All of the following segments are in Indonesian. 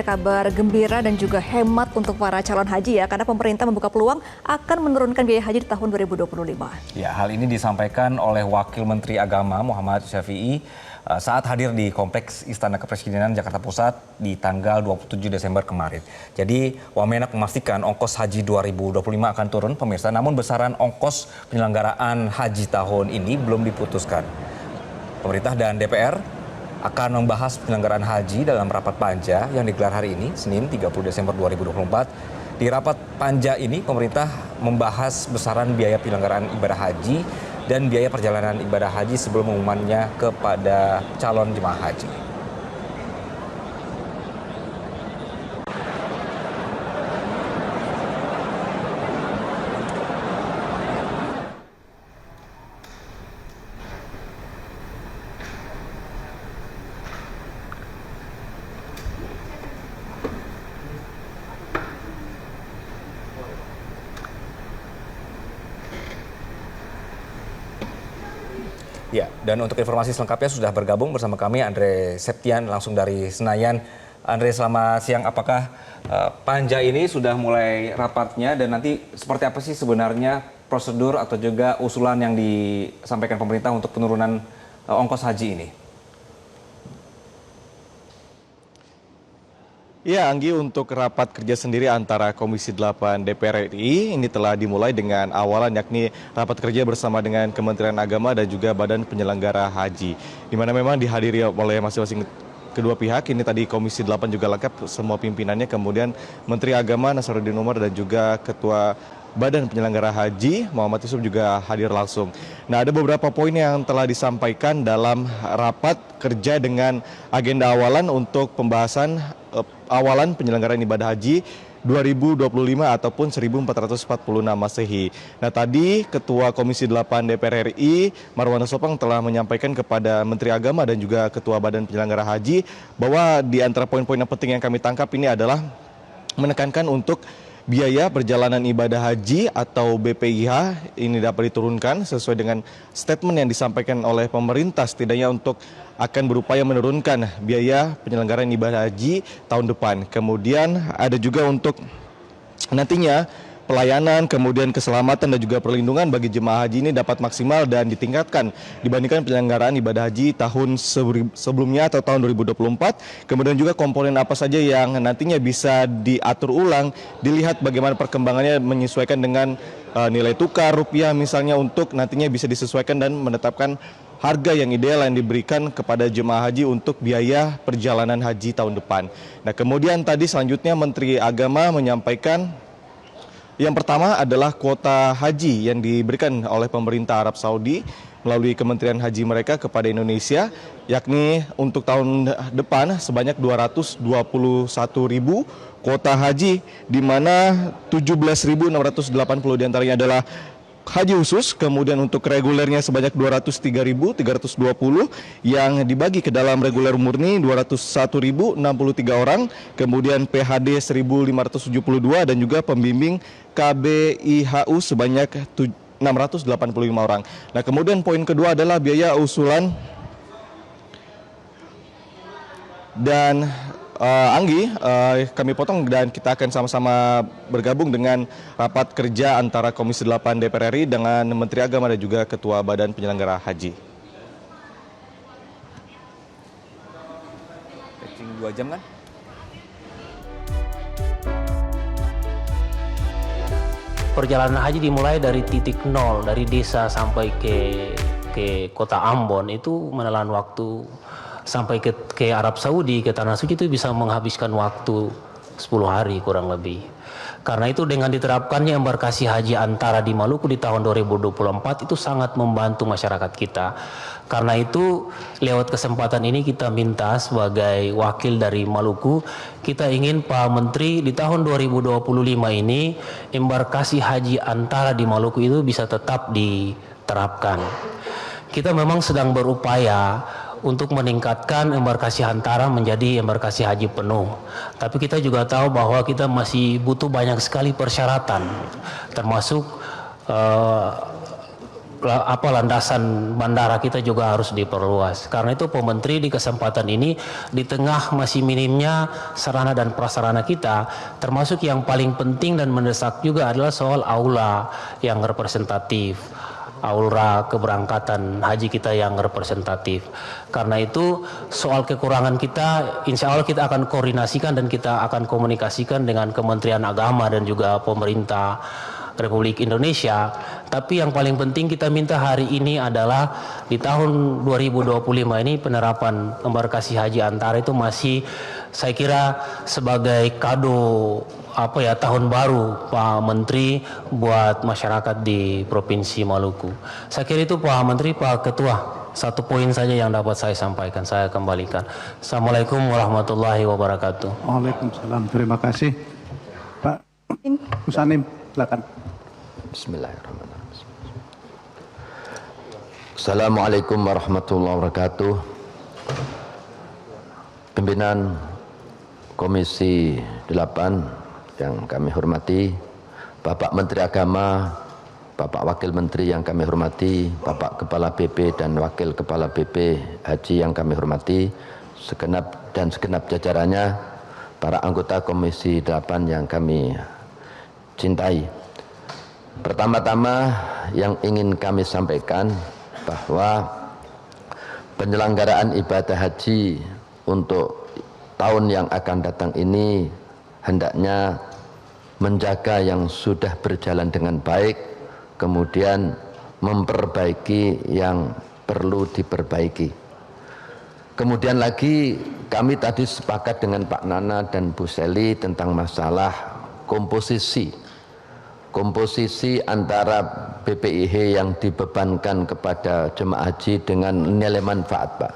kabar gembira dan juga hemat untuk para calon haji ya, karena pemerintah membuka peluang akan menurunkan biaya haji di tahun 2025. Ya, hal ini disampaikan oleh Wakil Menteri Agama Muhammad Syafi'i saat hadir di Kompleks Istana Kepresidenan Jakarta Pusat di tanggal 27 Desember kemarin. Jadi, Wamenak memastikan ongkos haji 2025 akan turun, pemirsa. Namun besaran ongkos penyelenggaraan haji tahun ini belum diputuskan. Pemerintah dan DPR akan membahas penyelenggaraan haji dalam rapat panja yang digelar hari ini, Senin 30 Desember 2024. Di rapat panja ini, pemerintah membahas besaran biaya penyelenggaraan ibadah haji dan biaya perjalanan ibadah haji sebelum pengumumannya kepada calon jemaah haji. Ya, dan untuk informasi selengkapnya sudah bergabung bersama kami Andre Septian langsung dari Senayan. Andre, selamat siang. Apakah panja ini sudah mulai rapatnya dan nanti seperti apa sih sebenarnya prosedur atau juga usulan yang disampaikan pemerintah untuk penurunan ongkos haji ini? Ya, Anggi, untuk rapat kerja sendiri antara Komisi 8 DPR RI ini telah dimulai dengan awalan yakni rapat kerja bersama dengan Kementerian Agama dan juga Badan Penyelenggara Haji. Di mana memang dihadiri oleh masing-masing kedua pihak. Ini tadi Komisi 8 juga lengkap semua pimpinannya, kemudian Menteri Agama Nasaruddin Umar dan juga Ketua Badan Penyelenggara Haji Muhammad Yusuf juga hadir langsung. Nah, ada beberapa poin yang telah disampaikan dalam rapat kerja dengan agenda awalan untuk pembahasan awalan penyelenggaraan ibadah haji 2025 ataupun 1446 Masehi. Nah, tadi Ketua Komisi 8 DPR RI Marwana Sopang telah menyampaikan kepada Menteri Agama dan juga Ketua Badan Penyelenggara Haji bahwa di antara poin-poin yang penting yang kami tangkap ini adalah menekankan untuk biaya perjalanan ibadah haji atau BPIH ini dapat diturunkan sesuai dengan statement yang disampaikan oleh pemerintah, setidaknya untuk akan berupaya menurunkan biaya penyelenggaraan ibadah haji tahun depan. Kemudian ada juga untuk nantinya pelayanan, kemudian keselamatan dan juga perlindungan bagi jemaah haji ini dapat maksimal dan ditingkatkan dibandingkan penyelenggaraan ibadah haji tahun sebelumnya atau tahun 2024. Kemudian juga komponen apa saja yang nantinya bisa diatur ulang, dilihat bagaimana perkembangannya menyesuaikan dengan nilai tukar rupiah misalnya, untuk nantinya bisa disesuaikan dan menetapkan harga yang ideal yang diberikan kepada jemaah haji untuk biaya perjalanan haji tahun depan. Nah, kemudian tadi selanjutnya Menteri Agama menyampaikan yang pertama adalah kuota haji yang diberikan oleh pemerintah Arab Saudi melalui Kementerian Haji mereka kepada Indonesia, yakni untuk tahun depan sebanyak 221.000 kuota haji, di mana 17.680 diantaranya adalah haji khusus, kemudian untuk regulernya sebanyak 203.320 yang dibagi ke dalam reguler murni 201.063 orang, kemudian PHD 1.572 dan juga pembimbing KBIHU sebanyak 685 orang. Nah, kemudian poin kedua adalah biaya usulan dan Anggi, kami potong dan kita akan sama-sama bergabung dengan rapat kerja antara Komisi 8 DPR RI dengan Menteri Agama dan juga Ketua Badan Penyelenggara Haji. 2 jam kan? Perjalanan haji dimulai dari titik nol, dari desa sampai ke kota Ambon, itu menelan waktu. Sampai ke Arab Saudi, ke Tanah Suci itu bisa menghabiskan waktu 10 hari kurang lebih. Karena itu dengan diterapkannya embarkasi haji antara di Maluku di tahun 2024 itu sangat membantu masyarakat kita. Karena itu lewat kesempatan ini kita minta sebagai wakil dari Maluku, kita ingin Pak Menteri di tahun 2025 ini embarkasi haji antara di Maluku itu bisa tetap diterapkan. Kita memang sedang berupaya untuk meningkatkan embarkasi antara menjadi embarkasi haji penuh. Tapi kita juga tahu bahwa kita masih butuh banyak sekali persyaratan, termasuk landasan bandara kita juga harus diperluas. Karena itu Pementeri di kesempatan ini di tengah masih minimnya sarana dan prasarana kita, termasuk yang paling penting dan mendesak juga adalah soal aula yang representatif, aura keberangkatan haji kita yang representatif. Karena itu soal kekurangan kita, insya Allah kita akan koordinasikan dan kita akan komunikasikan dengan Kementerian Agama dan juga pemerintah Republik Indonesia. Tapi yang paling penting kita minta hari ini adalah di tahun 2025 ini penerapan embarkasi haji antara itu masih saya kira sebagai kado tahun baru Pak Menteri buat masyarakat di Provinsi Maluku. Saya kira itu Pak Menteri, Pak Ketua. Satu poin saja yang dapat saya sampaikan, saya kembalikan. Assalamualaikum warahmatullahi wabarakatuh. Waalaikumsalam. Terima kasih. Pak Husanim, silakan. Bismillahirrahmanirrahim. Assalamualaikum warahmatullahi wabarakatuh. Pimpinan Komisi 8 yang kami hormati, Bapak Menteri Agama, Bapak Wakil Menteri yang kami hormati, Bapak Kepala BP dan Wakil Kepala BP Haji yang kami hormati, segenap jajarannya, para anggota Komisi 8 yang kami cintai. Pertama-tama yang ingin kami sampaikan bahwa penyelenggaraan ibadah haji untuk tahun yang akan datang ini hendaknya menjaga yang sudah berjalan dengan baik, kemudian memperbaiki yang perlu diperbaiki. Kemudian lagi kami tadi sepakat dengan Pak Nana dan Bu Seli tentang masalah komposisi antara BPIH yang dibebankan kepada jemaah haji dengan nilai manfaat, Pak.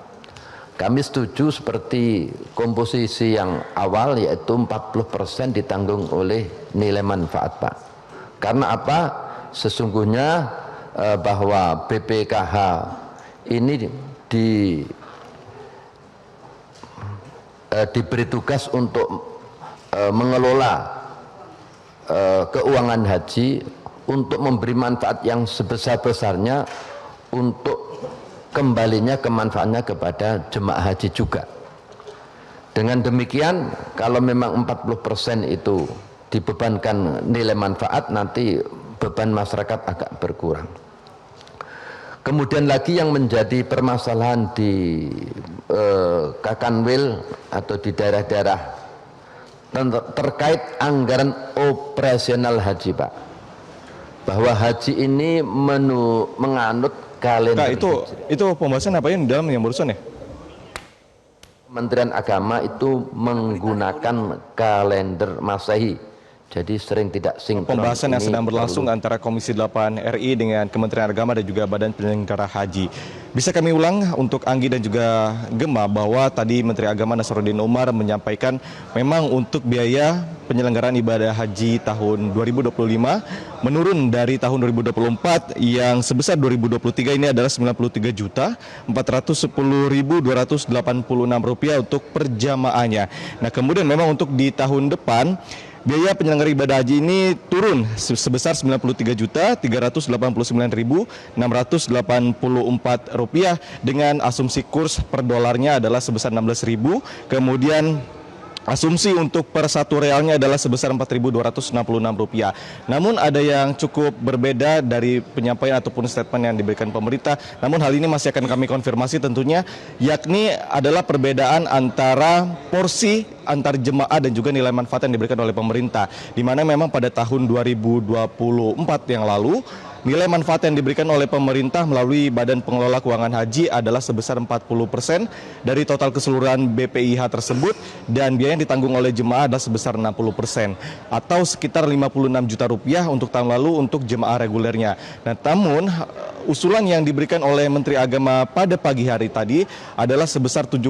Kami setuju seperti komposisi yang awal, yaitu 40% ditanggung oleh nilai manfaat, Pak. Karena apa? Sesungguhnya bahwa BPKH ini diberi tugas untuk mengelola keuangan haji untuk memberi manfaat yang sebesar-besarnya untuk kembalinya kemanfaatnya kepada jemaah haji juga. Dengan demikian, kalau memang 40% itu dibebankan nilai manfaat, nanti beban masyarakat agak berkurang. Kemudian lagi yang menjadi permasalahan di Kakanwil atau di daerah-daerah terkait anggaran operasional haji, Pak, bahwa haji ini menganut kalender. Itu pembahasan apa yang di dalam yang barusan ya? Kementerian Agama itu menggunakan kalender Masehi, jadi sering tidak sinkron. Pembahasan yang sedang berlangsung antara Komisi 8 RI dengan Kementerian Agama dan juga Badan Penyelenggara Haji. Bisa kami ulang untuk Anggi dan juga Gema bahwa tadi Menteri Agama Nasaruddin Umar menyampaikan memang untuk biaya penyelenggaraan ibadah haji tahun 2025 menurun dari tahun 2024 yang sebesar 2023 ini adalah Rp93.410.286 untuk per jamaahnya. Nah, kemudian memang untuk di tahun depan biaya penyelenggara ibadah haji ini turun sebesar Rp93.389.684 dengan asumsi kurs per dolarnya adalah sebesar 16.000. Kemudian asumsi untuk per satu realnya adalah sebesar Rp4.266. Namun ada yang cukup berbeda dari penyampaian ataupun statement yang diberikan pemerintah. Namun hal ini masih akan kami konfirmasi tentunya, yakni adalah perbedaan antara porsi antar jemaah dan juga nilai manfaat yang diberikan oleh pemerintah. Di mana memang pada tahun 2024 yang lalu nilai manfaat yang diberikan oleh pemerintah melalui Badan Pengelola Keuangan Haji adalah sebesar 40% dari total keseluruhan BPIH tersebut, dan biaya yang ditanggung oleh jemaah adalah sebesar 60% atau sekitar Rp56 juta untuk tahun lalu untuk jemaah regulernya. Nah, namun usulan yang diberikan oleh Menteri Agama pada pagi hari tadi adalah sebesar 70%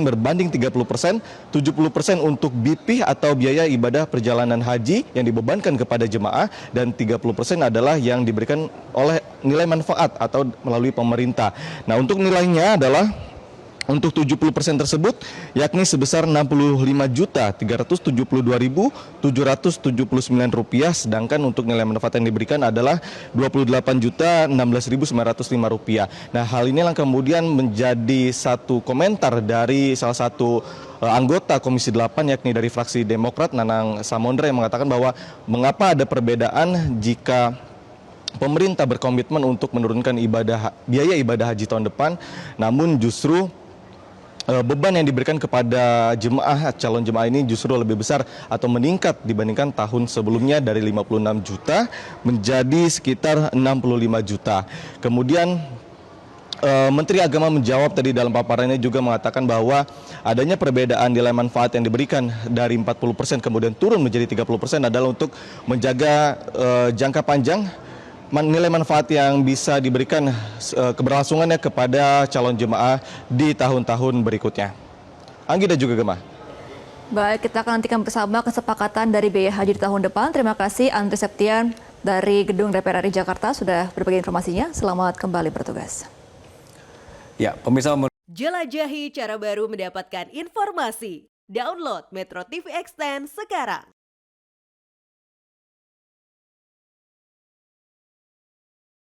berbanding 30%, 70% untuk BP atau biaya ibadah perjalanan haji yang dibebankan kepada jemaah, dan 30% adalah yang diberikan oleh nilai manfaat atau melalui pemerintah. Nah, untuk nilainya adalah Untuk 70% tersebut yakni sebesar Rp68.372.779, sedangkan untuk nilai manfaat yang diberikan adalah Rp28.016.905. Nah, hal inilah kemudian menjadi satu komentar dari salah satu anggota Komisi 8 yakni dari fraksi Demokrat, Nanang Samondra, yang mengatakan bahwa mengapa ada perbedaan jika pemerintah berkomitmen untuk menurunkan biaya ibadah haji tahun depan, namun justru beban yang diberikan kepada calon jemaah ini justru lebih besar atau meningkat dibandingkan tahun sebelumnya dari 56 juta menjadi sekitar 65 juta. Kemudian Menteri Agama menjawab tadi dalam paparannya juga mengatakan bahwa adanya perbedaan nilai manfaat yang diberikan dari 40% kemudian turun menjadi 30% adalah untuk menjaga jangka panjang nilai manfaat yang bisa diberikan keberlangsungannya kepada calon jemaah di tahun-tahun berikutnya. Anggi dan juga Gemma. Baik, kita akan nantikan bersama kesepakatan dari biaya haji di tahun depan. Terima kasih Andri Septian dari Gedung DPR RI Jakarta sudah berbagi informasinya. Selamat kembali bertugas. Ya, pemirsa, jelajahi cara baru mendapatkan informasi. Download Metro TV Extend sekarang.